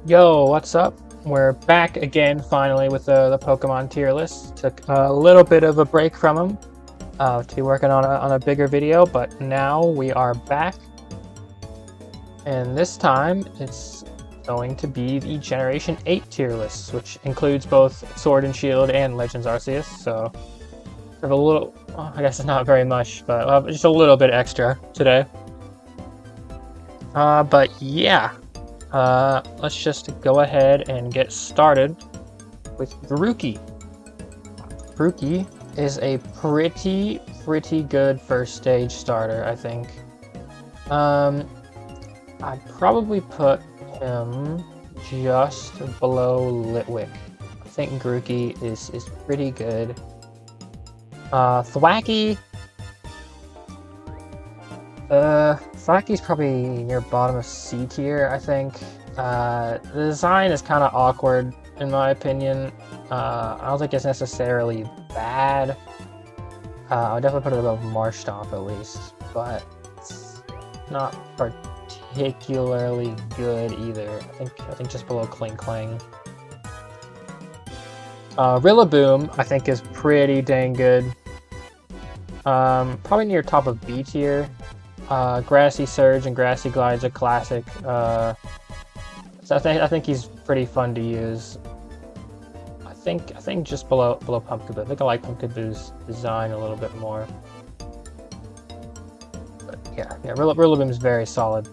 Yo, what's up? We're back again finally with the Pokemon tier list. Took a little bit of a break from them to be working on a bigger video, but now we are back. And this time it's going to be the Generation 8 tier list, which includes both Sword and Shield and Legends Arceus. So sort of a little, well, I guess it's not very much, but just a little bit extra today. But yeah. Let's just go ahead and get started with Grookey. Grookey is a pretty good first stage starter, I think. I'd probably put him just below Litwick. I think Grookey is pretty good. Thwackey. Thwackey's probably near bottom of C tier, I think. The design is kind of awkward, in my opinion. I don't think it's necessarily bad. I'll definitely put it above Marshtomp at least, but it's not particularly good either. I think just below Kling Kling. Rillaboom, I think, is pretty dang good. Probably near top of B tier. Grassy Surge and Grassy Glide's a classic. So I think he's pretty fun to use. I think just below Pumpkaboo. I think I like Pumpkaboo's design a little bit more. But yeah, Rillaboom's very solid.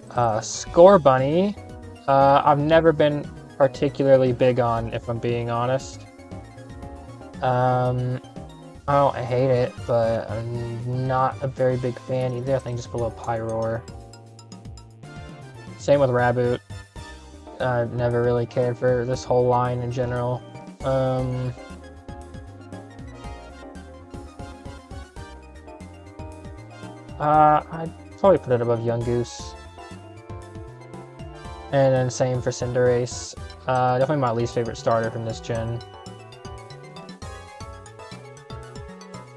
Scorbunny, I've never been particularly big on, if I'm being honest. I don't hate it, but I'm not a very big fan either. I think just below Pyroar. Same with Raboot. I've never really cared for this whole line in general. I'd probably put it above Yungoos. And then same for Cinderace. Definitely my least favorite starter from this gen.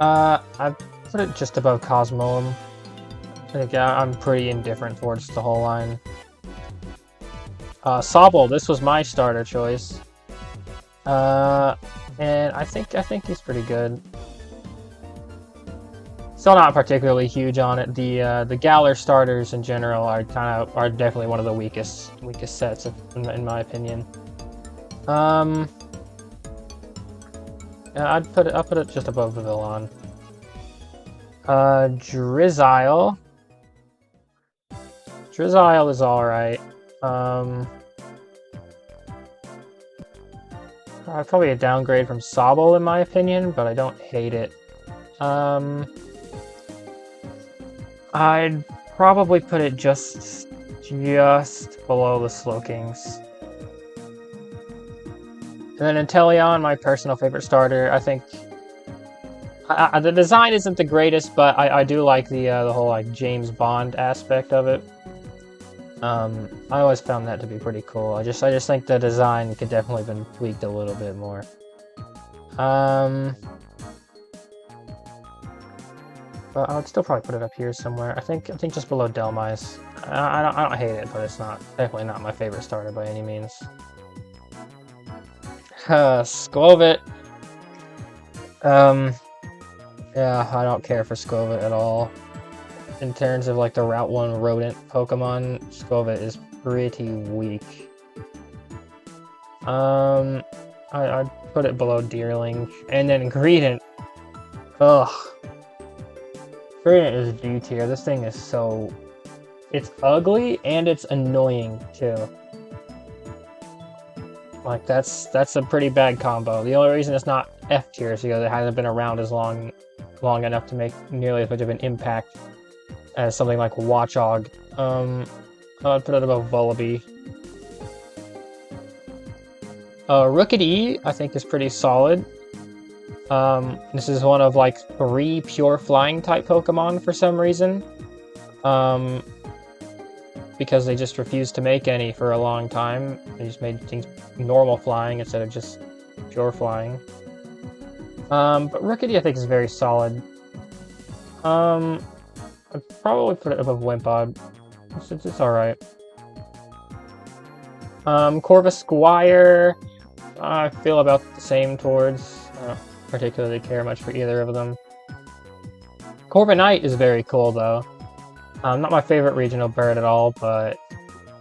I've put it just above Cosmoem. I think I'm pretty indifferent towards the whole line. Sobble, this was my starter choice. And I think he's pretty good. Still not particularly huge on it. The Galar starters in general are definitely one of the weakest sets in my opinion. I'll put it just above the Villon. Drizzile. Drizzile is alright. Probably a downgrade from Sobble in my opinion, but I don't hate it. I'd probably put it just below the Slowkings. And then Inteleon, my personal favorite starter. I think the design isn't the greatest, but I do like the whole like James Bond aspect of it. I always found that to be pretty cool. I just think the design could definitely have been tweaked a little bit more. But I would still probably put it up here somewhere. I think just below Delmise. I don't hate it, but it's definitely not my favorite starter by any means. Skwovet. Yeah, I don't care for Skwovet at all. In terms of like the Route 1 rodent Pokemon, Skwovet is pretty weak. I'd put it below Deerling. And then Greedent. Ugh. Greedent is D tier. This thing is so... It's ugly and it's annoying too. Like that's a pretty bad combo. The only reason it's not F tier is because it hasn't been around as long enough to make nearly as much of an impact as something like Watchog. I'd put it above Vullaby. Rookidee, I think, is pretty solid. This is one of like 3 pure flying type Pokemon for some reason. Because they just refused to make any for a long time. They just made things normal flying instead of just pure flying. But Rookidee, I think, is very solid. I'd probably put it above Wimpod. It's alright. Corvisquire, I feel about the same towards. I don't particularly care much for either of them. Corviknight is very cool though. Not my favorite regional bird at all, but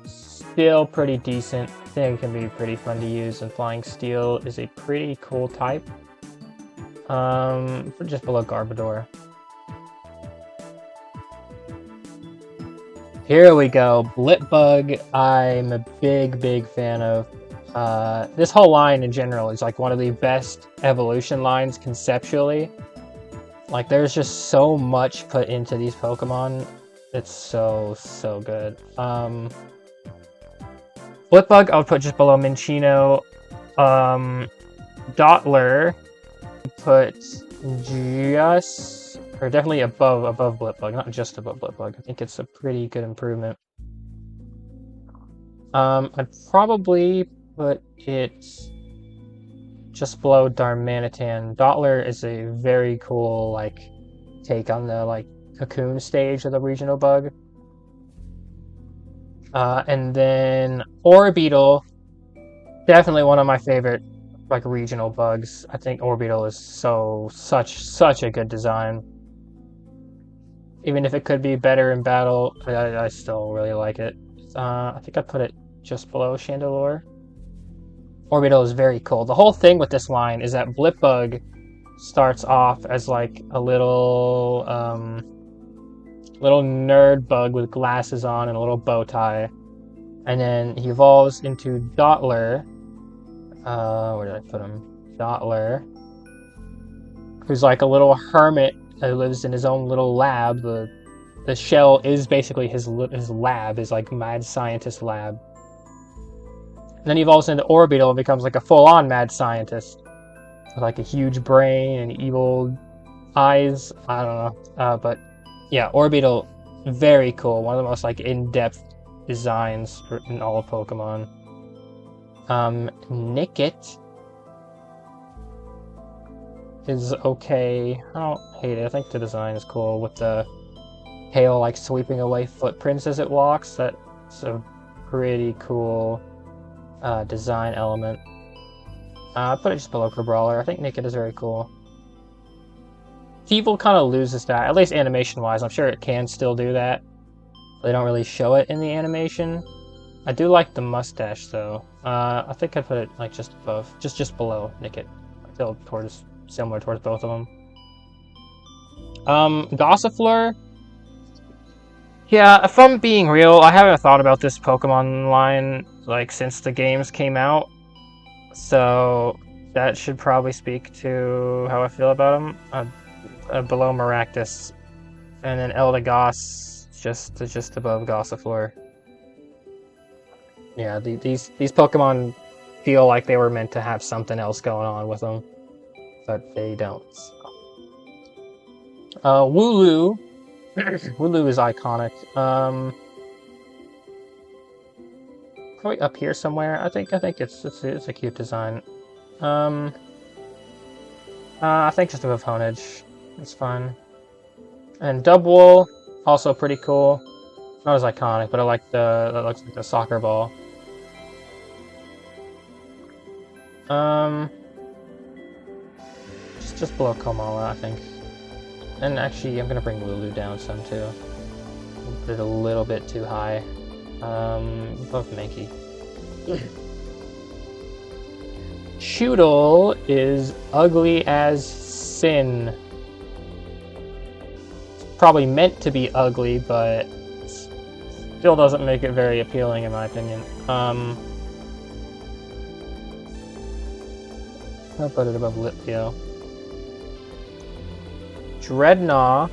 still pretty decent. I think it can be pretty fun to use, and Flying Steel is a pretty cool type. Just below Garbodor. Here we go, Blipbub. I'm a big fan of. This whole line in general is like one of the best evolution lines conceptually. Like, there's just so much put into these Pokemon. It's so good. Blipbub, I would put just below Minccino. Dottler, put just, or definitely above Blipbub, not just above Blipbub. I think it's a pretty good improvement. I'd probably put it just below Darmanitan. Dottler is a very cool, like, take on the, like, cocoon stage of the regional bug. And then Orbeetle, definitely one of my favorite, like, regional bugs. I think Orbeetle is such a good design. Even if it could be better in battle, I still really like it. I think I'd put it just below Chandelure. Orbeetle is very cool. The whole thing with this line is that Blipbub starts off as like a little nerd bug with glasses on and a little bow tie, and then he evolves into Dottler. Where did I put him? Dottler, who's like a little hermit that lives in his own little lab. The shell is basically his lab, his like mad scientist lab. And then he evolves into Orbeetle and becomes like a full-on mad scientist with like a huge brain and evil eyes. I don't know, but yeah, Orbeetle, very cool. One of the most like in-depth designs in all of Pokemon. Nickit is okay. I don't hate it. I think the design is cool with the tail like sweeping away footprints as it walks. That's a pretty cool design element. Put it just below Crabrawler. I think Nickit is very cool. Thievul kind of loses that, at least animation-wise. I'm sure it can still do that. They don't really show it in the animation. I do like the mustache, though. I think I'd put it like just above, just below Nickit. I feel similar towards both of them. Gossifleur. Yeah, if I'm being real, I haven't thought about this Pokemon line like since the games came out, so that should probably speak to how I feel about him. Below Maractus, and then Eldegoss just above Gossifleur. Yeah, these Pokemon feel like they were meant to have something else going on with them, but they don't. Wooloo. Wooloo is iconic. Probably up here somewhere. I think it's a cute design. I think just above Honedge. It's fun. And Dubwool, also pretty cool. Not as iconic, but I like that looks like a soccer ball. Just below Komala, I think. And actually, I'm gonna bring Wooloo down some too. Put it a little bit too high. Above Mankey. Chewtle is ugly as sin. It's probably meant to be ugly, but still doesn't make it very appealing in my opinion. I'll put it above Litleo. Drednaw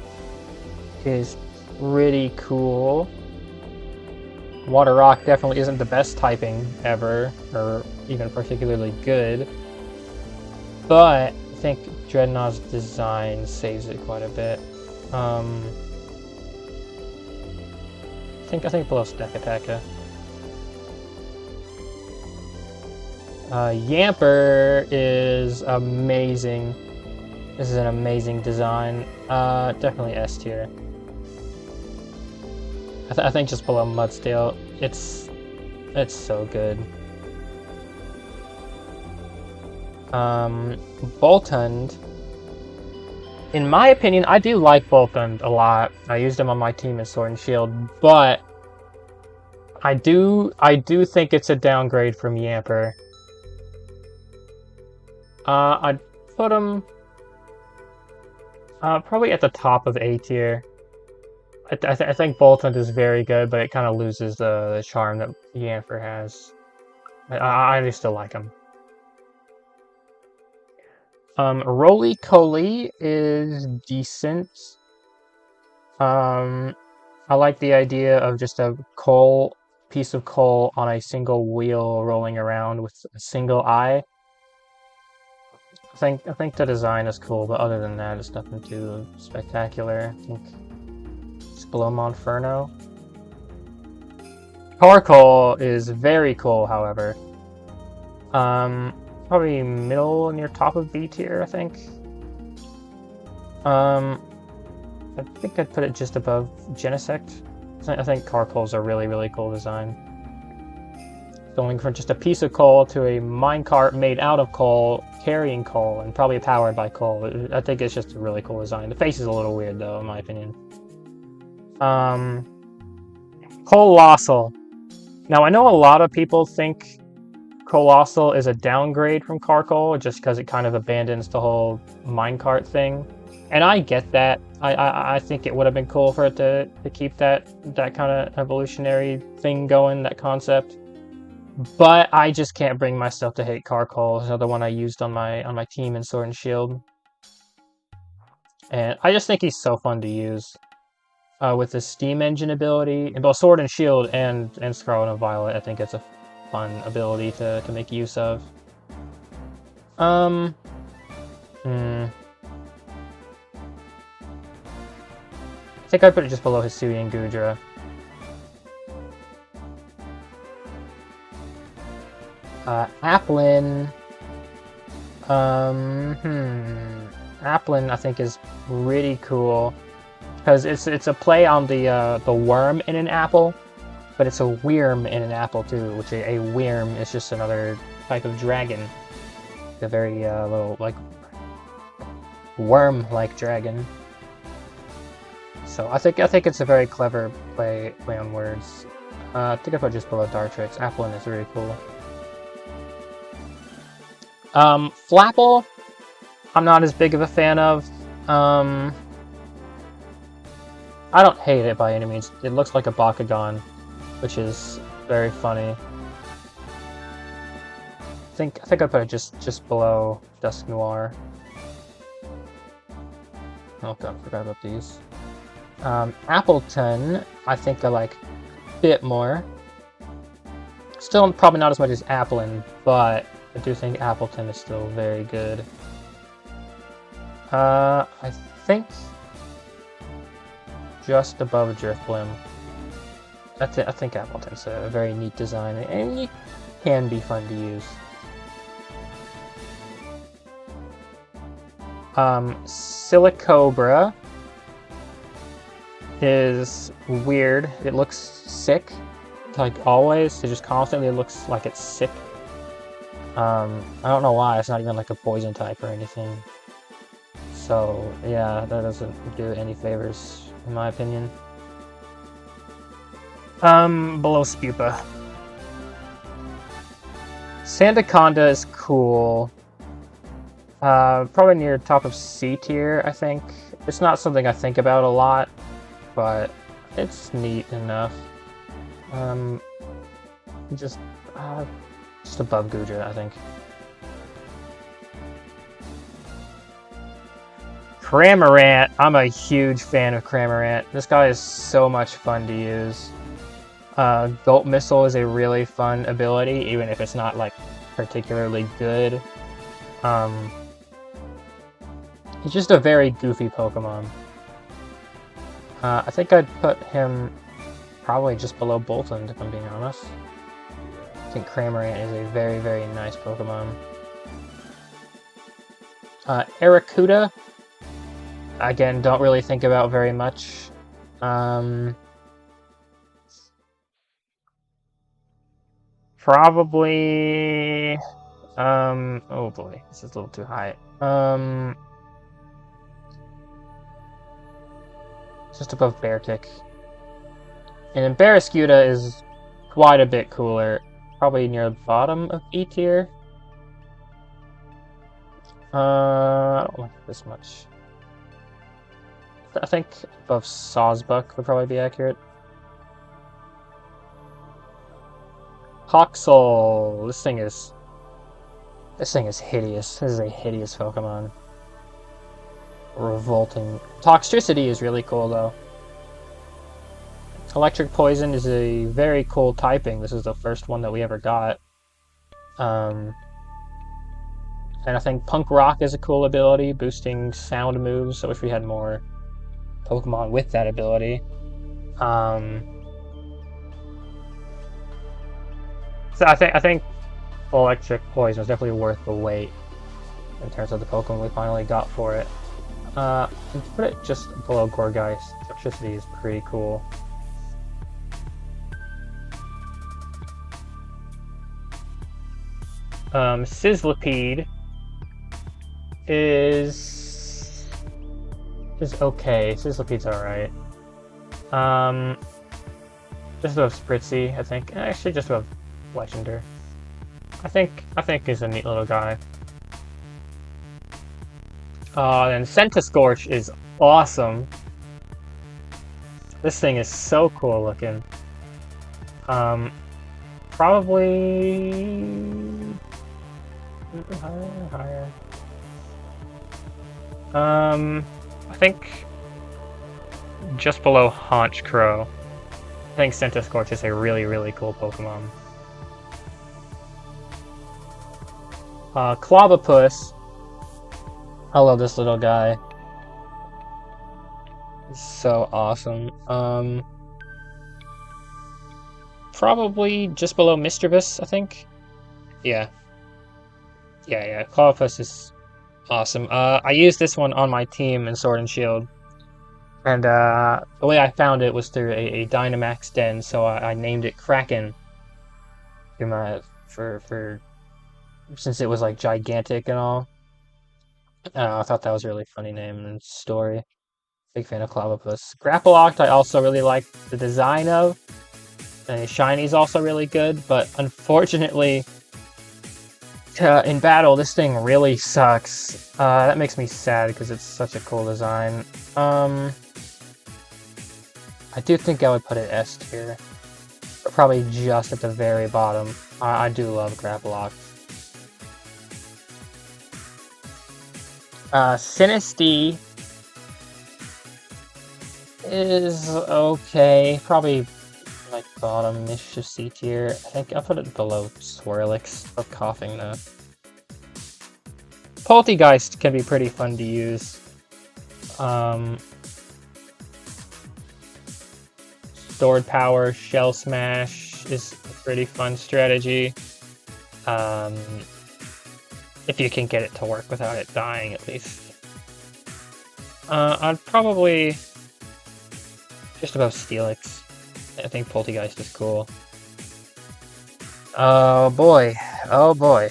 is pretty cool. Water Rock definitely isn't the best typing ever, or even particularly good, but I think Drednaw's design saves it quite a bit. I think below Stakataka. Yamper is amazing. This is an amazing design. Definitely S tier. I think just below Mudsteel. It's so good. Boltund. In my opinion, I do like Boltund a lot. I used him on my team in Sword and Shield, but I do think it's a downgrade from Yamper. I'd put him probably at the top of A tier. I think Boltund is very good, but it kind of loses the charm that Yamper has. I do still like him. Rolycoly is decent. I like the idea of just a piece of coal on a single wheel rolling around with a single eye. I think the design is cool, but other than that, it's nothing too spectacular. I think it's below Monferno. Carkol is very cool, however. Probably middle near top of B tier, I think. I think I'd put it just above Genesect. I think Carkol's a really, really cool design. Going from just a piece of coal to a minecart made out of coal, carrying coal, and probably powered by coal. I think it's just a really cool design. The face is a little weird, though, in my opinion. Coalossal. Now, I know a lot of people think Coalossal is a downgrade from Carkol, just because it kind of abandons the whole minecart thing. And I get that. I think it would have been cool for it to keep that kind of evolutionary thing going, that concept. But I just can't bring myself to hate Carkol. It's another one I used on my team in Sword and Shield. And I just think he's so fun to use. With the Steam Engine ability, in both Sword and Shield and Scarlet and Violet, I think it's a fun ability to make use of. I think I'd put it just below Hisui and Goodra. Applin. Applin, I think, is really cool because it's a play on the worm in an apple, but it's a worm in an apple too. Which a worm is just another type of dragon, a very little like worm-like dragon. So I think it's a very clever play on words. I think I put just below Dartrix. Applin is really cool. Flapple, I'm not as big of a fan of. I don't hate it by any means. It looks like a Bakugan, which is very funny. I think I put it just below Dusknoir. Oh god, I forgot about these. Appleton, I think I like a bit more. Still probably not as much as Applin, but I do think Appleton is still very good. I think just above Drifblim. I think Appleton's a very neat design, and it can be fun to use. Silicobra is weird. It looks sick, like always. It just constantly looks like it's sick. I don't know why. It's not even like a poison type or anything. So yeah, that doesn't do it any favors, in my opinion. Below Spupa. Sandaconda is cool. Probably near top of C tier, I think. It's not something I think about a lot, but it's neat enough. Just above Goodra, I think. Cramorant. I'm a huge fan of Cramorant. This guy is so much fun to use. Gulp Missile is a really fun ability, even if it's not like particularly good. He's just a very goofy Pokemon. I think I'd put him probably just below Boltund, if I'm being honest. I think Cramorant is a very, very nice Pokemon. Arrokuda, again, don't really think about very much. Probably... oh boy, this is a little too high. Just above Beartick. And Barraskewda is quite a bit cooler. Probably near the bottom of E tier. I don't like this much. I think above Sawsbuck would probably be accurate. Coxel. This thing is hideous. This is a hideous Pokemon. Revolting. Toxtricity is really cool though. Electric Poison is a very cool typing. This is the first one that we ever got. And I think Punk Rock is a cool ability, boosting sound moves. I wish we had more Pokemon with that ability. So I think Electric Poison is definitely worth the wait in terms of the Pokemon we finally got for it. Put it just below Gourgeist. Electricity is pretty cool. Sizzlipede is okay. Sizzlipede's alright. Just above Spritzy, I think. Actually, just above Legender. I think he's a neat little guy. Then Centiskorch is awesome. This thing is so cool looking. Probably higher. I think just below Honchkrow. I think Centiskorch is a really, really cool Pokemon. Clobopus. I love this little guy. He's so awesome. Probably just below Mischievous, I think. Yeah. Yeah. Clobopus is awesome. I used this one on my team in Sword and Shield. And the way I found it was through a Dynamax den, so I named it Kraken. Since it was like gigantic and all. I thought that was a really funny name and story. Big fan of Clobopus. Grapploct I also really like the design of. And Shiny's also really good, but unfortunately, in battle, this thing really sucks. That makes me sad because it's such a cool design. I do think I would put it S tier, but probably just at the very bottom. I do love Grapploct. Sinistea is okay, probably like bottom-ish of C tier. I think I'll put it below Swirlix. I'm coughing now. Poltegeist can be pretty fun to use. Stored Power, Shell Smash is a pretty fun strategy. If you can get it to work without it dying, at least. I'd probably just above Steelix. I think Poltegeist is cool. Oh boy. Oh boy.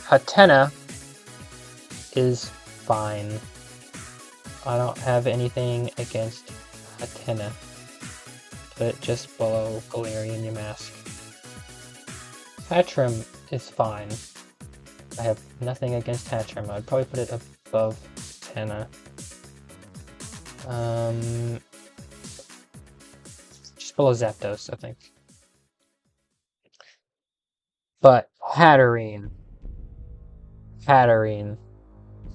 Hatena is fine. I don't have anything against Hatena. Put it just below Galarian Yamask. Hatchrim is fine. I have nothing against Hatchrim. I'd probably put it above Hatena. Just below Zapdos, I think. But Hatterene.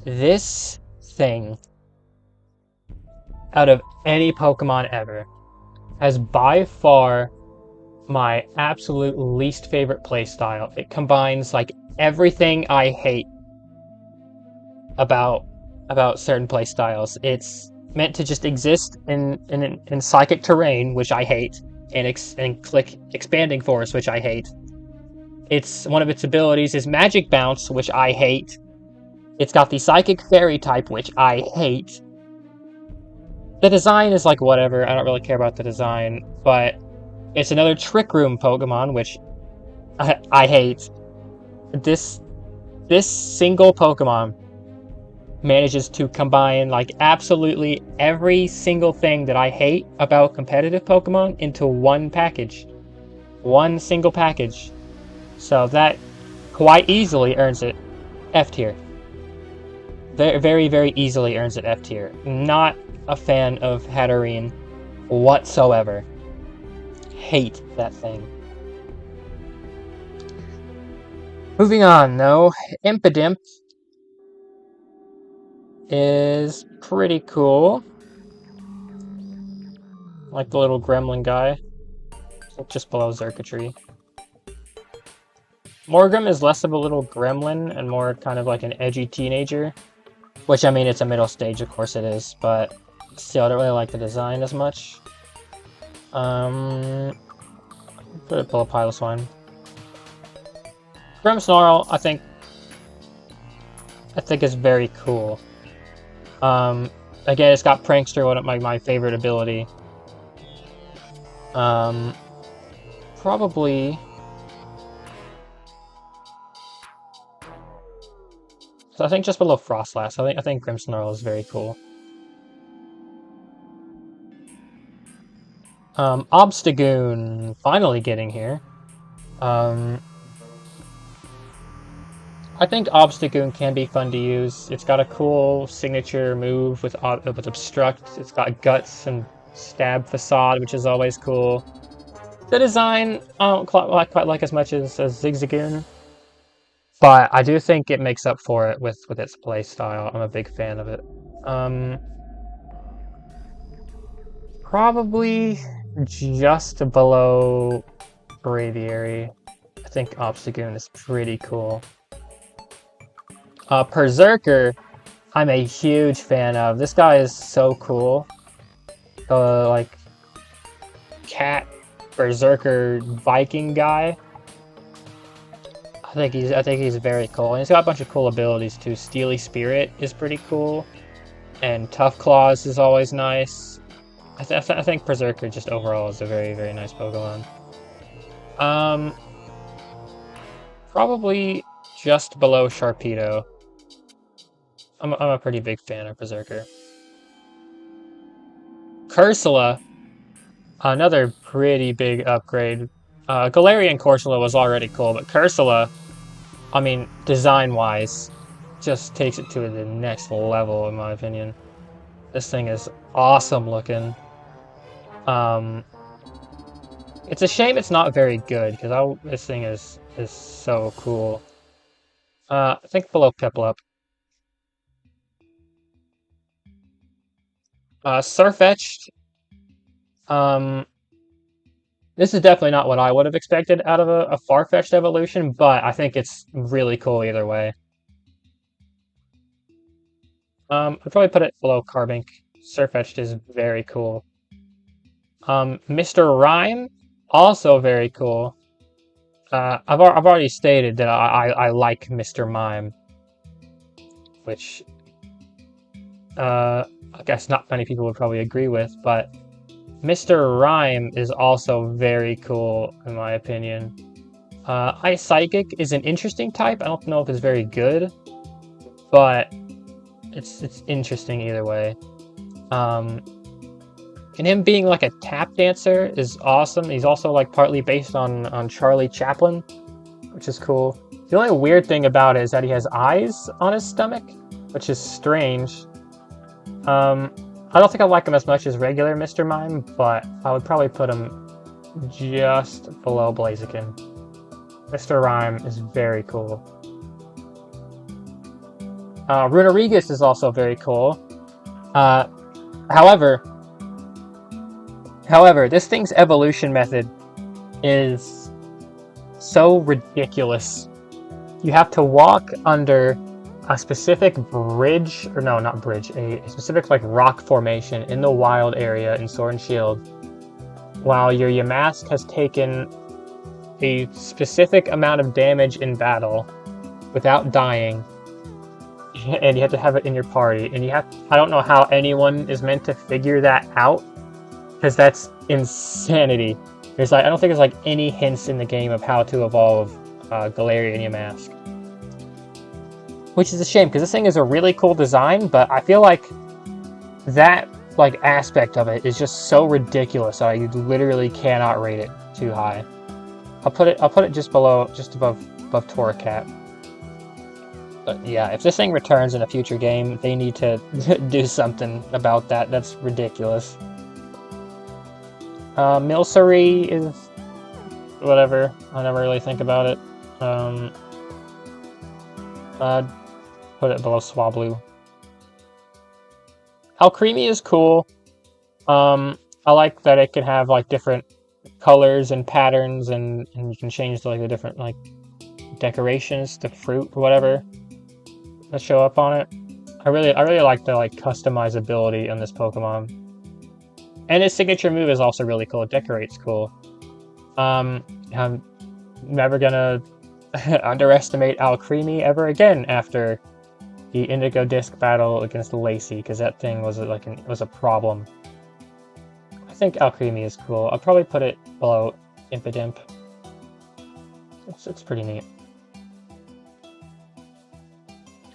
This thing, out of any Pokemon ever, has by far my absolute least favorite playstyle. It combines like everything I hate about certain playstyles. It's meant to just exist in psychic terrain, which I hate, and click expanding force, which I hate. It's one of its abilities is Magic Bounce, which I hate. It's got the Psychic Fairy type, which I hate. The design is like whatever. I don't really care about the design, but It's another Trick Room Pokemon, which I hate. This single Pokemon manages to combine like absolutely every single thing that I hate about competitive Pokemon into one package. One single package. So that quite easily earns it F tier. Very, very easily earns it F tier. Not a fan of Hatterene whatsoever. Hate that thing. Moving on, though, Impidimp is pretty cool. Like the little gremlin guy. Just below Xurkitree. Morgrem is less of a little gremlin and more kind of like an edgy teenager. Which, I mean, it's a middle stage, of course it is, but still, I don't really like the design as much. Put it below Piloswine. Grimmsnarl, I think is very cool. Again, it's got Prankster, one of my favorite ability. Probably... So I think just below Frostlass. I think Grimmsnarl is very cool. Obstagoon, finally getting here. I think Obstagoon can be fun to use. It's got a cool signature move with Obstruct. It's got Guts and Stab Facade, which is always cool. The design I don't quite like as much as Zigzagoon. But I do think it makes up for it with its playstyle. I'm a big fan of it. Probably just below Braviary. I think Obstagoon is pretty cool. Berserker, I'm a huge fan of. This guy is so cool. Like cat Berserker Viking guy. I think he's very cool, and he's got a bunch of cool abilities too. Steely Spirit is pretty cool, and Tough Claws is always nice. I think Berserker just overall is a very, very nice Pokemon. Probably just below Sharpedo. I'm a pretty big fan of Berserker. Cursula, another pretty big upgrade. Galarian Corsola was already cool, but Cursula, I mean, design-wise, just takes it to the next level, in my opinion. This thing is awesome looking. It's a shame it's not very good, because this thing is so cool. I think below Piplup. Sirfetch'd. This is definitely not what I would have expected out of a Farfetch'd evolution, but I think it's really cool either way. I'd probably put it below Carbink. Sirfetch'd is very cool. Mr. Rhyme, also very cool. I've already stated that I like Mr. Mime, which I guess not many people would probably agree with, but Mr. Rhyme is also very cool, in my opinion. Ice Psychic is an interesting type. I don't know if it's very good, but it's interesting either way. And him being like a tap dancer is awesome. He's also like partly based on Charlie Chaplin, which is cool. The only weird thing about it is that he has eyes on his stomach, which is strange. I don't think I like him as much as regular Mr. Mime, but I would probably put him just below Blaziken. Mr. Rhyme is very cool. Runerigus is also very cool. However, this thing's evolution method is so ridiculous. You have to walk under a specific bridge, or no, not bridge, a specific like rock formation in the wild area in Sword and Shield, while your Yamask has taken a specific amount of damage in battle without dying, and you have to have it in your party, and I don't know how anyone is meant to figure that out, because that's insanity. There's like I don't think there's like any hints in the game of how to evolve Galarian Yamask. Which is a shame, because this thing is a really cool design, but I feel like that aspect of it is just so ridiculous that I literally cannot rate it too high. I'll put it just above Torracat. But yeah, if this thing returns in a future game, they need to do something about that. That's ridiculous. Milcery is whatever. I never really think about it. Put it below Swablu. Alcremie is cool. I like that it can have like different colors and patterns, and you can change the different decorations, the fruit or whatever that show up on it. I really like the customizability on this Pokemon. And its signature move is also really cool. It decorates cool. I'm never gonna underestimate Alcremie ever again after the Indigo Disc battle against Lacey, because that thing was was a problem. I think Alcremie is cool. I'll probably put it below Impidimp. It's pretty neat.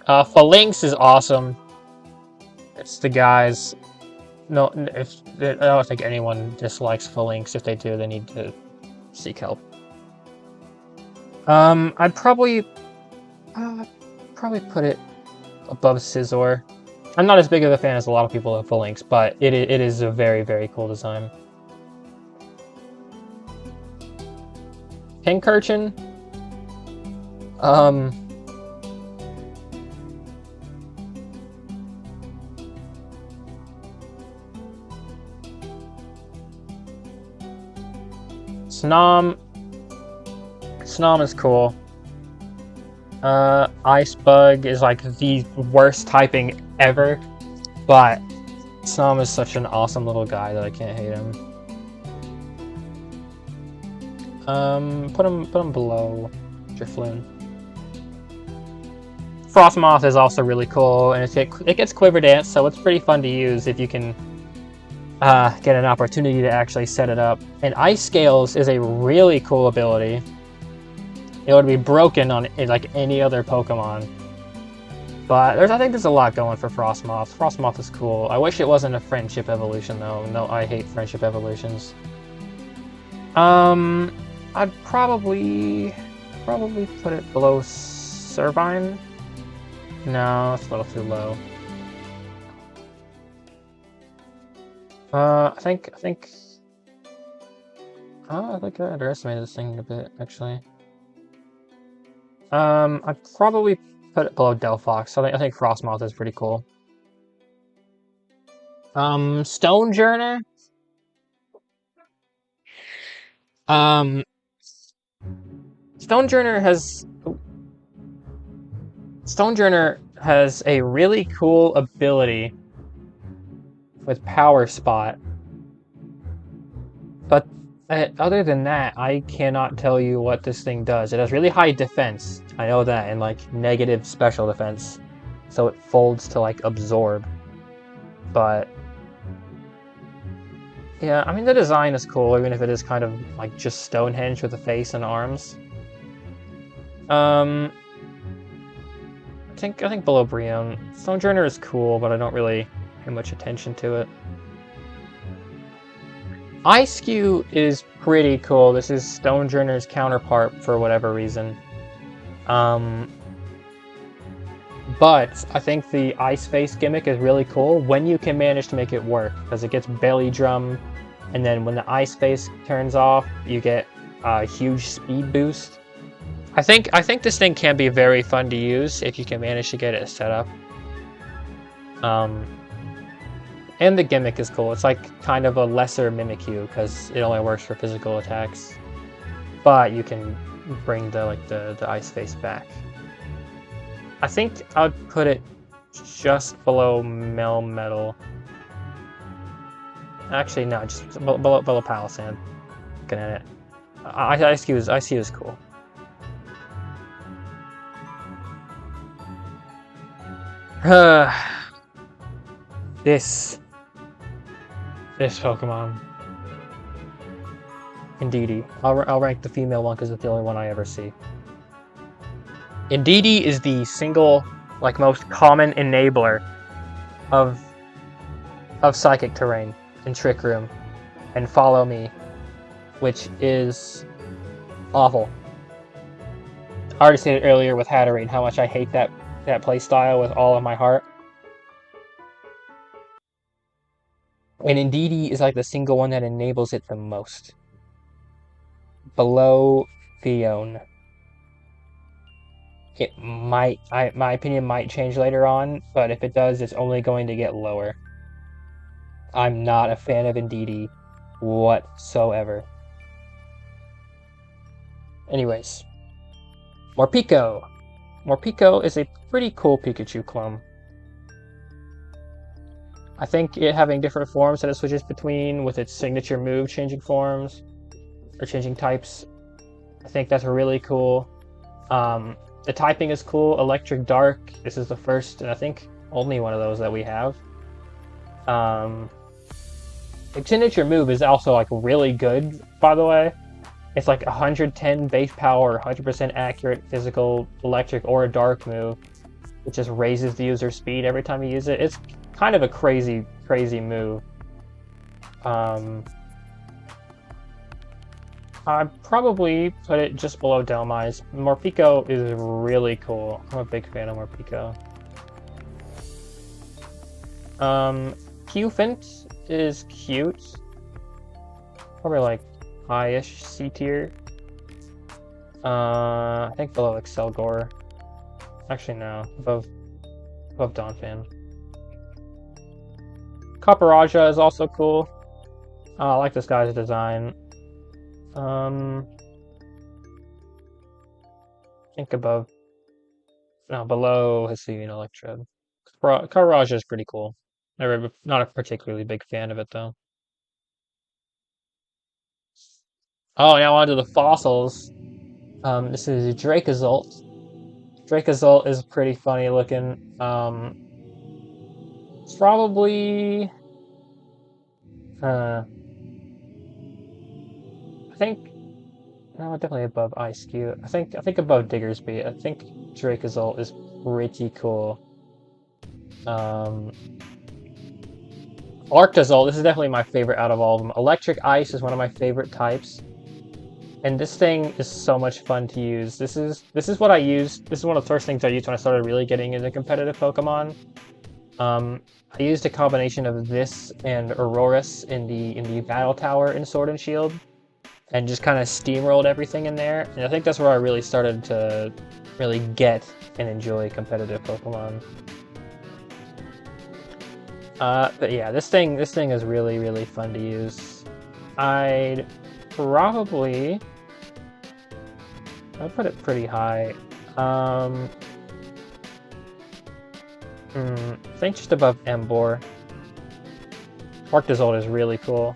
Phalanx is awesome. It's the guys. No, I don't think anyone dislikes Phalanx. If they do, they need to seek help. I'd probably put it above Scizor. I'm not as big of a fan as a lot of people of Phalanx, but it is a very, very cool design. Pincurchin. Snom is cool. Ice Bug is the worst typing ever, but Snom is such an awesome little guy that I can't hate him. Put him below Drifloon. Frostmoth is also really cool, and it gets Quiver Dance, so it's pretty fun to use if you can get an opportunity to actually set it up. And Ice Scales is a really cool ability. It would be broken on any other Pokemon. But I think there's a lot going for Frostmoth. Frostmoth is cool. I wish it wasn't a friendship evolution though. No, I hate friendship evolutions. I'd probably put it below Servine. No, it's a little too low. I think I underestimated this thing a bit, actually. I'd probably put it below Delphox. I think Frostmoth is pretty cool. Stonejourner. Stonejourner has a really cool ability with Power Spot. But other than that, I cannot tell you what this thing does. It has really high defense. I know that, and negative special defense. So it folds to absorb. But yeah, I mean the design is cool, even if it is kind of just Stonehenge with a face and arms. I think below Brionne. Stonejourner is cool, but I don't really pay much attention to it. Ice-Skew is pretty cool. This is Stonejourner's counterpart for whatever reason. But I think the Ice Face gimmick is really cool when you can manage to make it work, because it gets Belly Drum, and then when the Ice Face turns off, you get a huge speed boost. I think this thing can be very fun to use if you can manage to get it set up. And the gimmick is cool. It's kind of a lesser Mimikyu because it only works for physical attacks. But you can bring the Ice Face back. I think I'd put it just below Melmetal. Actually, no, just below Palossand. Looking at it. Ice-Skew is cool. This Pokemon. Indeedee. I'll rank the female one because it's the only one I ever see. Indeedee is the single, like, most common enabler of Psychic Terrain in Trick Room and Follow Me, which is awful. I already said it earlier with Hatterene, how much I hate that playstyle with all of my heart. And Indeedee is like the single one that enables it the most. Below Fion. It might, my opinion might change later on, but if it does, it's only going to get lower. I'm not a fan of Indeedee whatsoever. Anyways. Morpeko. Morpeko is a pretty cool Pikachu clone. I think it having different forms that it switches between with its signature move changing forms or changing types, I think that's really cool. The typing is cool. Electric Dark. This is the first and I think only one of those that we have. Its signature move is also like really good, by the way. It's like 110 base power, 100% accurate physical, electric, or a dark move. It just raises the user's speed every time you use it. It's kind of a crazy move. I'd probably put it just below Delmise. Morpeko is really cool. I'm a big fan of Morpeko. Qfint is cute. Probably like high-ish C tier. I think below Excelgor. Actually, no. Above Donphan. Copperajah is also cool. I like this guy's design. I think above... No, below Hisuian Electrode. Copperajah is pretty cool. Not a particularly big fan of it, though. Oh, now on to the fossils. This is Dracozolt. Dracozolt is pretty funny looking. It's probably... I think... No, definitely above Ice-Q. I think above Diggersby. I think Dracozolt is pretty cool. Arctozolt, this is definitely my favorite out of all of them. Electric Ice is one of my favorite types. And this thing is so much fun to use. This is what I used. This is one of the first things I used when I started really getting into competitive Pokemon. I used a combination of this and Aurorus in the Battle Tower in Sword and Shield, and just kind of steamrolled everything in there. And I think that's where I really started to really get and enjoy competitive Pokemon. But yeah, this thing is really fun to use. I'd put it pretty high. I think just above Emboar. Arctozolt is really cool.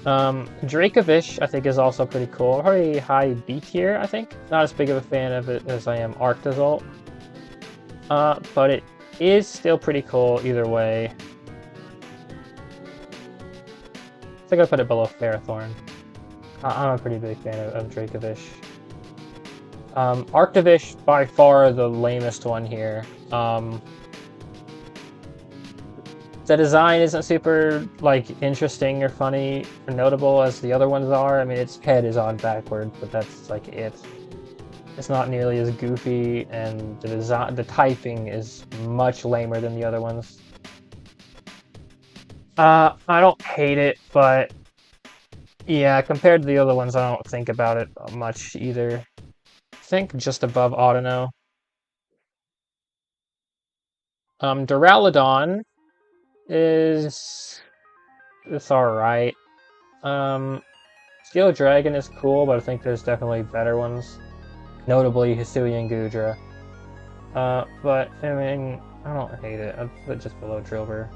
Dracovish, I think, is also pretty cool. Probably high B tier, I think. Not as big of a fan of it as I am Arctozolt. But it is still pretty cool either way. I think I put it below Ferrothorn. I'm a pretty big fan of Dracovish. Arctovish, by far the lamest one here. The design isn't super, like, interesting or funny or notable as the other ones are. I mean, its head is on backwards, but that's, like, it. It's not nearly as goofy, and the typing is much lamer than the other ones. I don't hate it, but yeah, compared to the other ones, I don't think about it much either. I think just above Audino. Duraludon is... it's alright. Steel Dragon is cool, but I think there's definitely better ones. Notably Hisuian Goodra. But, I mean, I don't hate it. I'd put it just below Drillbur.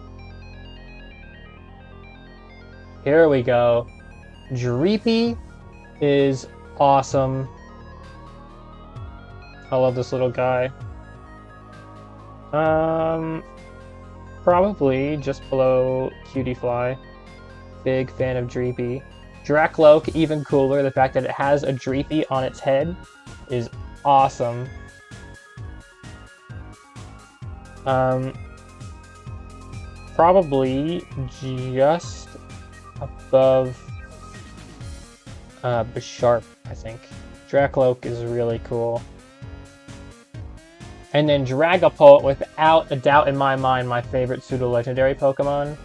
Here we go. Dreepy is awesome. I love this little guy. Probably just below Cutiefly. Big fan of Dreepy. Drakloak, even cooler. The fact that it has a Dreepy on its head is awesome. Probably just above Bisharp, I think. Drakloak is really cool. And then Dragapult, without a doubt in my mind, my favorite pseudo-legendary Pokemon.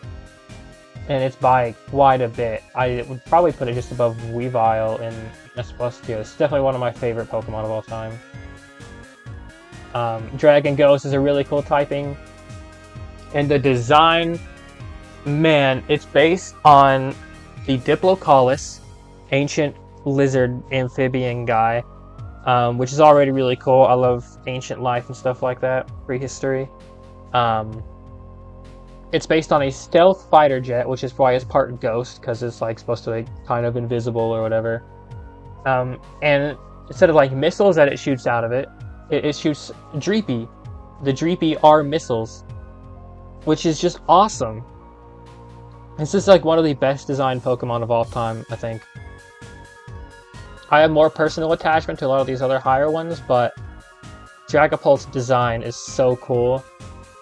And it's by quite a bit. I would probably put it just above Weavile in S+ tier. It's definitely one of my favorite Pokemon of all time. Dragon Ghost is a really cool typing. And the design, man, it's based on the Diplocalus, ancient lizard amphibian guy, which is already really cool. I love ancient life and stuff like that, prehistory. It's based on a stealth fighter jet, which is why it's part ghost, because it's like supposed to be kind of invisible or whatever. And instead of like missiles that it shoots out of it, it shoots Dreepy. The Dreepy are missiles, which is just awesome. This is like one of the best designed Pokemon of all time, I think. I have more personal attachment to a lot of these other higher ones, but Dragapult's design is so cool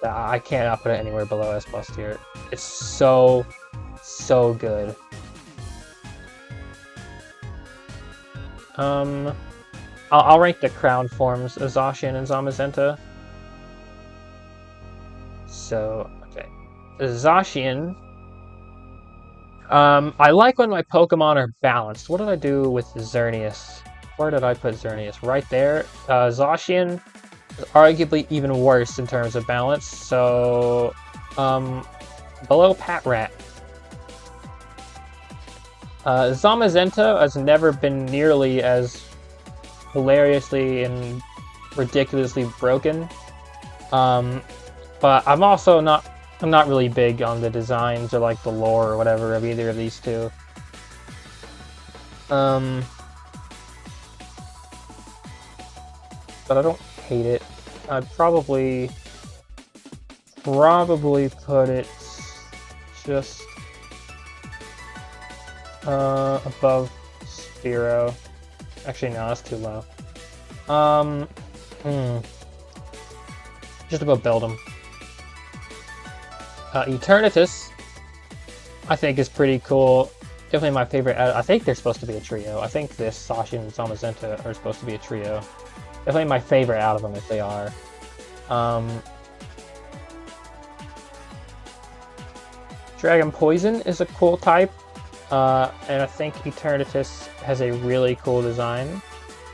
that I cannot put it anywhere below S+ tier. It's so good. I'll rank the crown forms of Zacian and Zamazenta. So, okay. Zacian. I like when my Pokemon are balanced. What did I do with Xerneas? Where did I put Xerneas? Right there. Zacian is arguably even worse in terms of balance, so below Patrat. Zamazenta has never been nearly as hilariously and ridiculously broken, but I'm also not really big on the designs or like the lore or whatever of either of these two. But I don't hate it. I'd probably put it just above Spearow. Actually, no, that's too low. Just above Beldum. Eternatus, I think, is pretty cool. Definitely my favorite. I think they're supposed to be a trio. I think this Zacian and Zamazenta are supposed to be a trio. Definitely my favorite out of them if they are. Dragon Poison is a cool type, and I think Eternatus has a really cool design.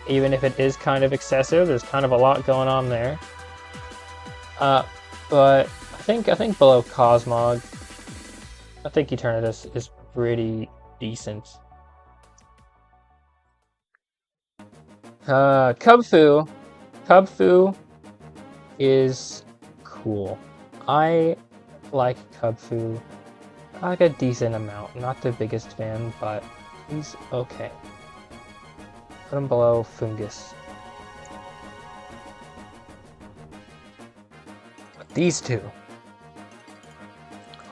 Even if it is kind of excessive, there's kind of a lot going on there. But I think below Cosmog, I think Eternatus is pretty decent. Cubfu is cool. I like Cubfu like a decent amount. Not the biggest fan, but he's okay. Put him below Fungus. These two.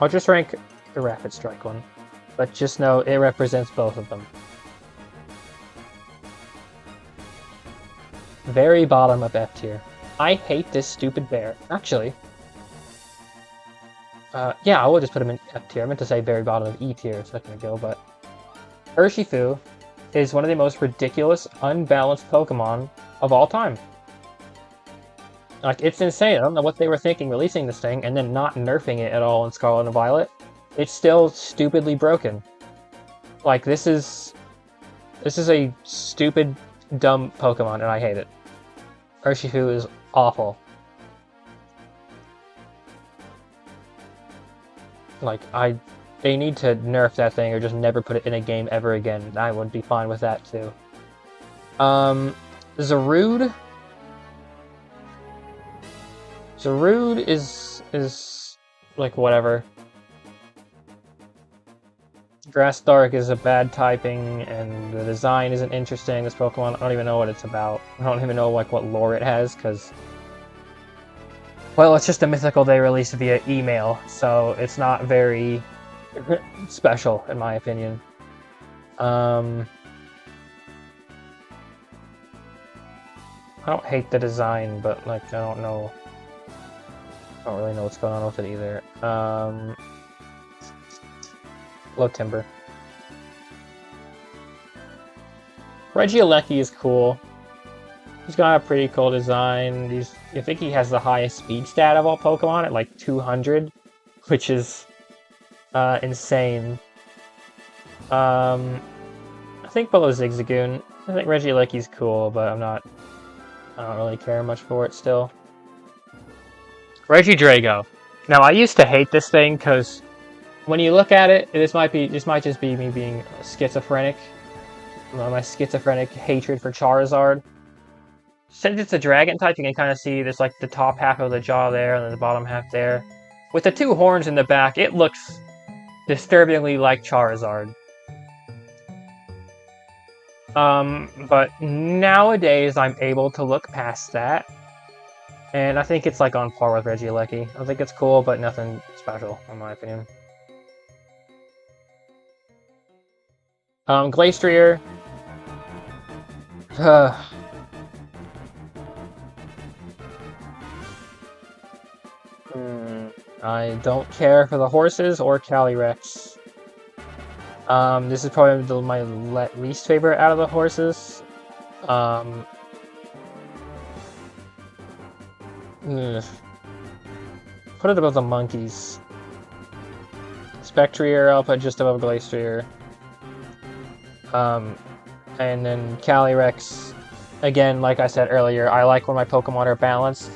I'll just rank the Rapid Strike one, but just know it represents both of them. Very bottom of F tier. I hate this stupid bear. Actually, yeah, I will just put him in F tier. I meant to say very bottom of E tier a second ago, but Urshifu is one of the most ridiculous, unbalanced Pokemon of all time. Like, it's insane. I don't know what they were thinking releasing this thing and then not nerfing it at all in Scarlet and Violet. It's still stupidly broken. Like, this is a stupid, dumb Pokemon, and I hate it. Urshifu is awful. Like, they need to nerf that thing or just never put it in a game ever again. I would be fine with that, too. Zarude. Zarude is like whatever. Grass Dark is a bad typing, and the design isn't interesting. This Pokemon, I don't even know what it's about. I don't even know like what lore it has, because, well, it's just a mythical they released via email, so it's not very special in my opinion. I don't hate the design, but like I don't really know what's going on with it either. Low Timber. Regieleki is cool. He's got a pretty cool design. I think he has the highest speed stat of all Pokemon at like 200, which is insane. I think below Zigzagoon. I think Regieleki's cool, but I don't really care much for it still. Regidrago. Now I used to hate this thing because when you look at it, this might just be me being schizophrenic. My schizophrenic hatred for Charizard. Since it's a dragon type, you can kind of see there's like the top half of the jaw there and then the bottom half there. With the two horns in the back, it looks disturbingly like Charizard. But nowadays I'm able to look past that. And I think it's like on par with Regieleki. I think it's cool, but nothing special, in my opinion. Glastrier. I don't care for the horses or Calyrex. This is probably my least favorite out of the horses. Put it above the monkeys. Spectrier, I'll put just above Glastrier. And then Calyrex, again, like I said earlier, I like when my Pokemon are balanced.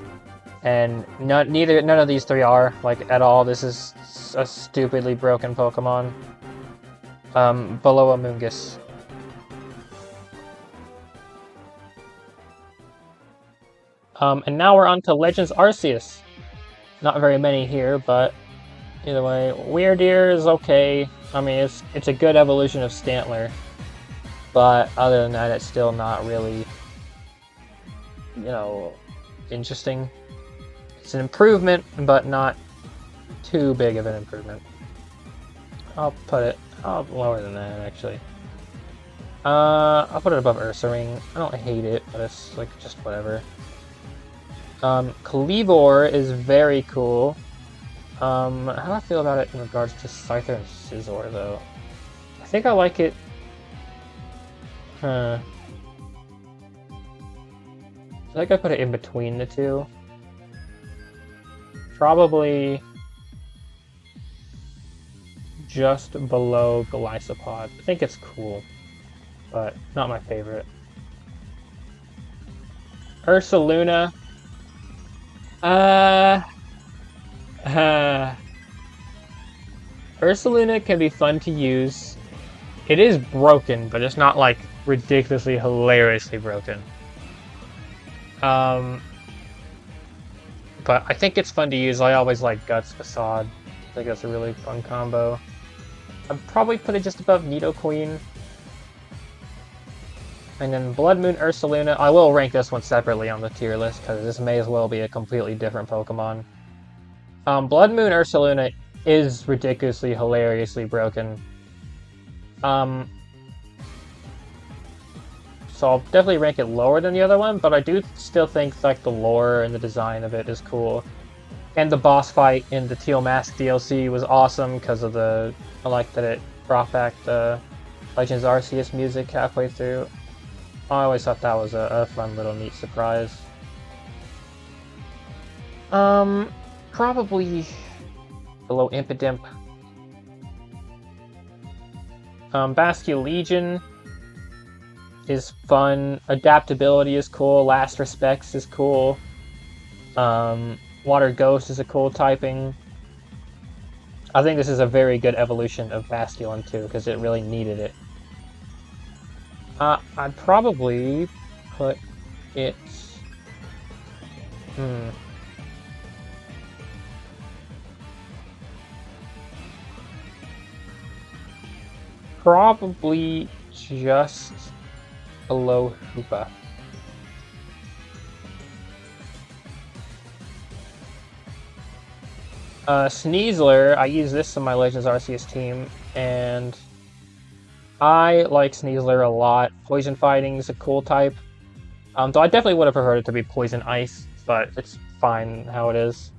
And none of these three are, like, at all. This is a stupidly broken Pokemon. Below Amoonguss. And now we're on to Legends Arceus. Not very many here, but either way, Weirdeer is okay. I mean, it's a good evolution of Stantler. But other than that, it's still not really, interesting. It's an improvement, but not too big of an improvement. I'll lower than that, actually. I'll put it above Ursaring. I don't hate it, but it's, like, just whatever. Cleavor is very cool. How do I feel about it in regards to Scyther and Scizor, though? I think I like it. I think I put it in between the two. Probably just below Golisopod. I think it's cool, but not my favorite. Ursaluna. Ursaluna can be fun to use. It is broken, but it's not like ridiculously, hilariously broken. But I think it's fun to use. I always like Guts Facade. I think that's a really fun combo. I'd probably put it just above Nidoqueen. And then Blood Moon Ursaluna. I will rank this one separately on the tier list, because this may as well be a completely different Pokemon. Blood Moon Ursaluna is ridiculously, hilariously broken. So I'll definitely rank it lower than the other one, but I do still think like the lore and the design of it is cool. And the boss fight in the Teal Mask DLC was awesome because of I like that it brought back the Legends Arceus music halfway through. I always thought that was a fun little neat surprise. Probably below Impidimp. Basculegion is fun. Adaptability is cool. Last Respects is cool. Water Ghost is a cool typing. I think this is a very good evolution of Basculin too, because it really needed it. I'd probably put it... Probably just below Hoopa. Sneasler, I use this on my Legends Arceus team, and I like Sneasler a lot. Poison Fighting is a cool type. Though I definitely would have preferred it to be Poison Ice, but it's fine how it is.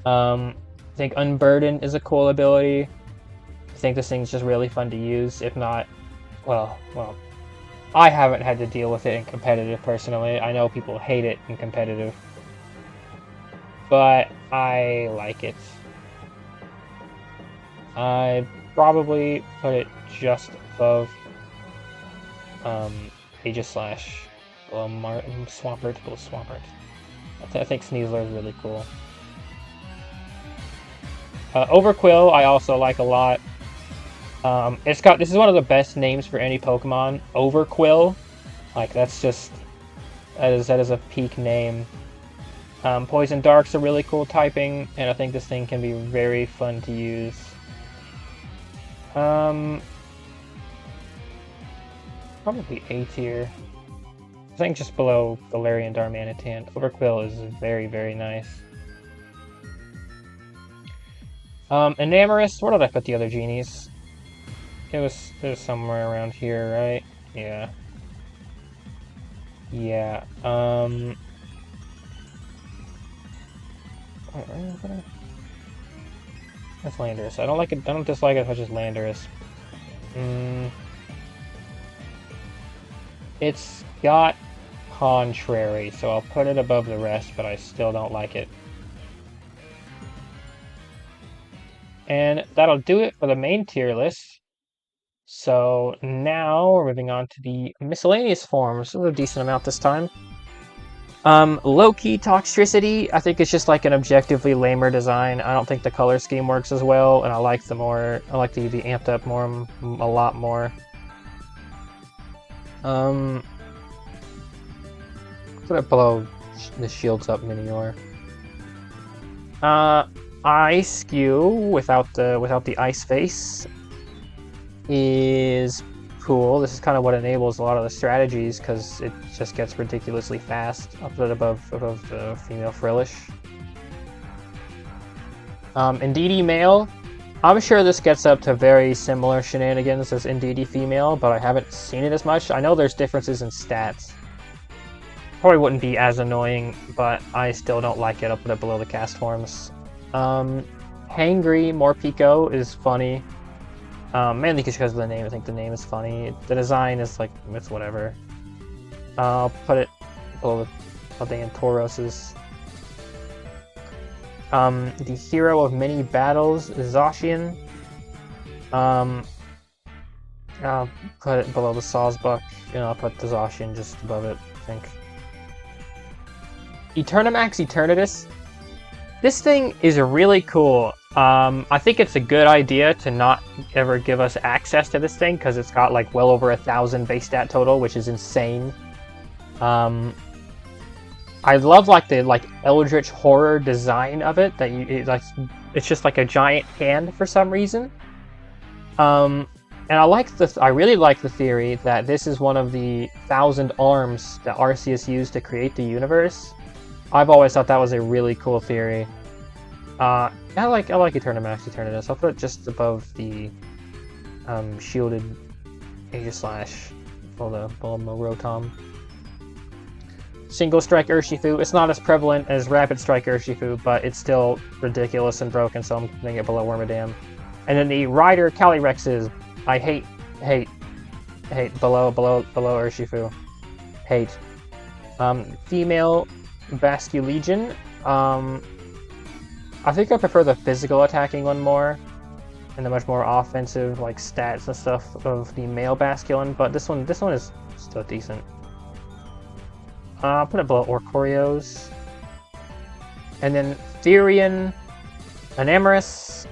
I think Unburden is a cool ability. I think this thing's just really fun to use. If not, well, I haven't had to deal with it in competitive personally. I know people hate it in competitive, but I like it. I probably put it just above Aegislash, Swampert. I think Sneasler is really cool. Overquill I also like a lot. This is one of the best names for any Pokemon. Overquill, like that is a peak name. Poison Dark's a really cool typing, and I think this thing can be very fun to use. Probably A tier. I think just below Galarian Darmanitan. Overquill is very, very nice. Enamorus, where did I put the other genies? It was somewhere around here, right? Yeah. Yeah, that's Landorus. I don't dislike it as much as Landorus. It's got Contrary, so I'll put it above the rest, but I still don't like it. And that'll do it for the main tier list. So now we're moving on to the miscellaneous forms. A decent amount this time. Low-key Toxtricity, I think it's just like an objectively lamer design. I don't think the color scheme works as well, and I like the amped up more, a lot more. Put it below the Shields Up Minior. Ice-Skew without the ice face is cool. This is kind of what enables a lot of the strategies because it just gets ridiculously fast. I'll put it above the female Frillish. Indeedee male. I'm sure this gets up to very similar shenanigans as Indeedee female, but I haven't seen it as much. I know there's differences in stats. Probably wouldn't be as annoying, but I still don't like it. I'll put it below the cast forms. Hangry Morpeko is funny. Mainly because of the name. I think the name is funny. The design is like, it's whatever. I'll put it below the Antoroses. The hero of many battles, Zacian. I'll put it below the Sawsbuck, and I'll put the Zacian just above it, I think. Eternamax Eternatus. This thing is really cool. I think it's a good idea to not ever give us access to this thing because it's got like well over 1,000 base stat total, which is insane. I love like the Eldritch horror design of it. It's just like a giant hand for some reason. And I really like the theory that this is one of the 1,000 arms that Arceus used to create the universe. I've always thought that was a really cool theory. I like Eternamax Eternatus. I'll put it just above the shielded Aegislash below Rotom. Single Strike Urshifu. It's not as prevalent as Rapid Strike Urshifu, but it's still ridiculous and broken, so I'm putting it below Wormadam. And then the Rider Calyrexes. I hate below Urshifu. Hate. Female Basculegion. I think I prefer the physical attacking one more, and the much more offensive like stats and stuff of the male Basculin. But this one is still decent. I'll put it below Orcorios, and then Therian Enamorus.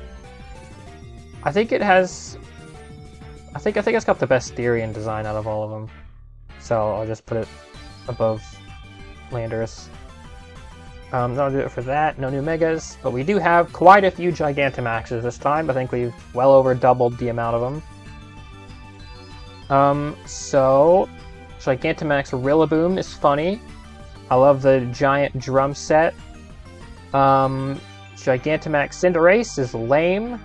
I think it's got the best Therian design out of all of them, so I'll just put it above Landorus. That'll do it for that. No new Megas, but we do have quite a few Gigantamaxes this time. I think we've well over doubled the amount of them. So Gigantamax Rillaboom is funny. I love the giant drum set. Gigantamax Cinderace is lame.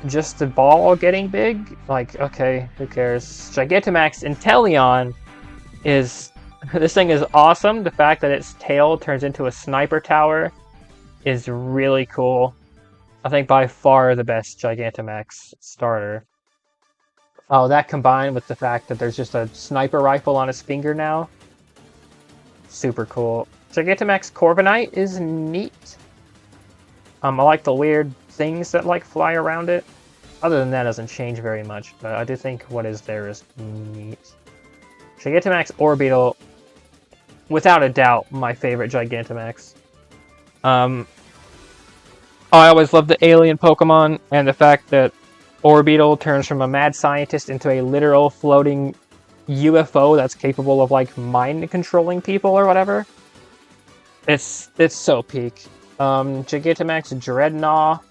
just the ball getting big. Like, okay, who cares? Gigantamax Inteleon is... This thing is awesome. The fact that its tail turns into a sniper tower is really cool. I think by far the best Gigantamax starter. Oh, that combined with the fact that there's just a sniper rifle on his finger now. Super cool. Gigantamax Corviknight is neat. I like the weird things that like fly around it. Other than that, it doesn't change very much, but I do think what is there is neat. Gigantamax Orbeetle, without a doubt, my favorite Gigantamax. I always love the alien Pokemon, and the fact that Orbeetle turns from a mad scientist into a literal floating UFO that's capable of, like, mind-controlling people or whatever. It's so peak. Gigantamax Drednaw.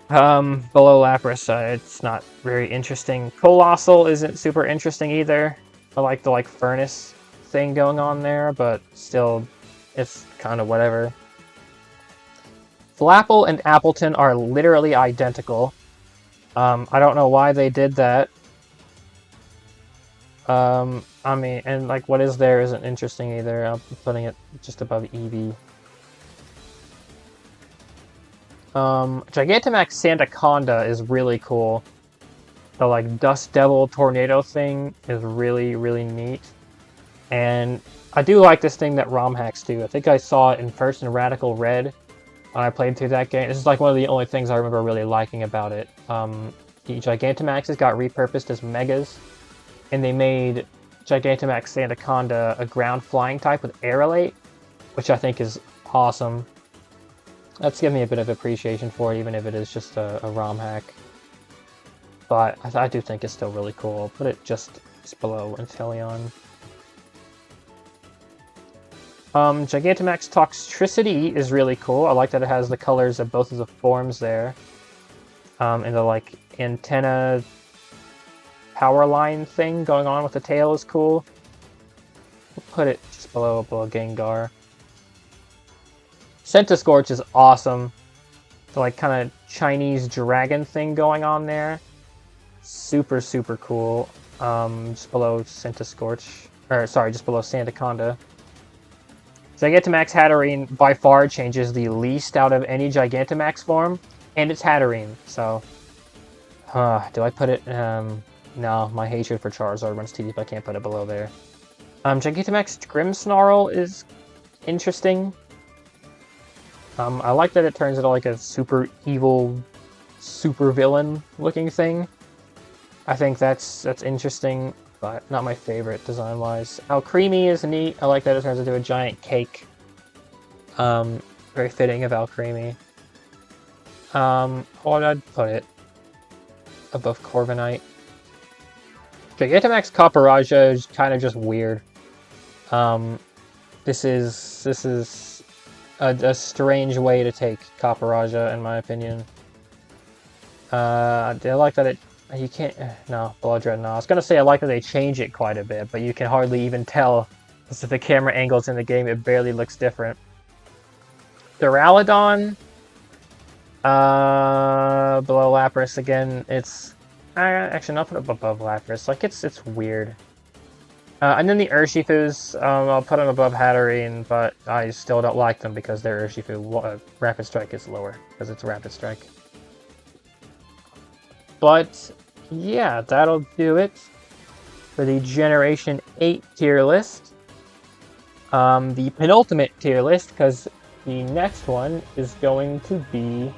Below Lapras, it's not very interesting. Coalossal isn't super interesting either. I like the, like, furnace thing going on there, but still, it's kind of whatever. Thwackey and Appleton are literally identical. I don't know why they did that. I mean, and, like, what is there isn't interesting either. I'm putting it just above Eevee. Gigantamax Sandaconda is really cool. The, like, Dust Devil Tornado thing is really, really neat. And I do like this thing that ROM hacks do. I think I saw it in first in Radical Red when I played through that game. This is, like, one of the only things I remember really liking about it. The Gigantamaxes got repurposed as Megas, and they made Gigantamax Sandaconda a ground flying type with Aerolate, which I think is awesome. That's given me a bit of appreciation for it, even if it is just a ROM hack. But I do think it's still really cool. I'll put it just below Inteleon. Gigantamax Toxtricity is really cool. I like that it has the colors of both of the forms there. And the, like, antenna power line thing going on with the tail is cool. We'll put it just below Gengar. Centiskorch is awesome. The, like, kind of Chinese dragon thing going on there. Super, super cool. Just below Centiskorch. Or, sorry, just below Sandaconda. Gigantamax Hatterene by far changes the least out of any Gigantamax form. And it's Hatterene, so... do I put it... no, my hatred for Charizard runs too deep. I can't put it below there. Gigantamax Grimmsnarl is interesting. I like that it turns into, like, a super evil, super villain looking thing. I think that's interesting, but not my favorite design-wise. Alcremie is neat. I like that it turns into a giant cake. Very fitting of Alcremie. What I'd put it above Corviknight. Gigantamax Copperajah is kind of just weird. This is a strange way to take Copperajah, in my opinion. I like that you can't... No, below Drednaw. I was gonna say I like that they change it quite a bit, but you can hardly even tell. Because if the camera angles in the game, it barely looks different. Duraludon, below Lapras again. It's... actually, not put it above Lapras. Like, it's weird. And then the Urshifus, I'll put them above Hatterene, but I still don't like them because their Urshifu Rapid Strike is lower, because it's Rapid Strike. But, yeah, that'll do it for the Generation 8 tier list. The penultimate tier list, because the next one is going to be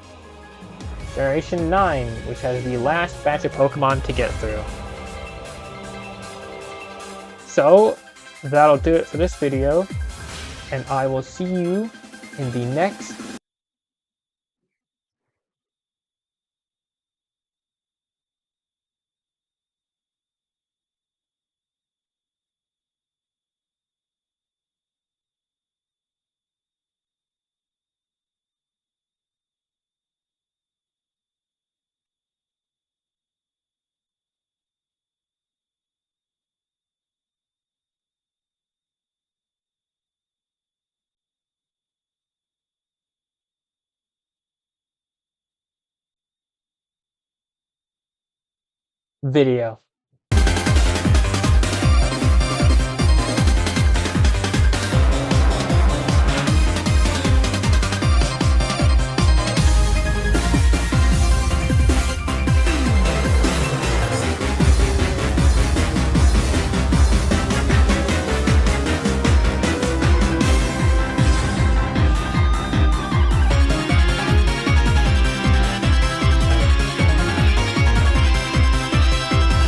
Generation 9, which has the last batch of Pokemon to get through. So, that'll do it for this video, and I will see you in the next video.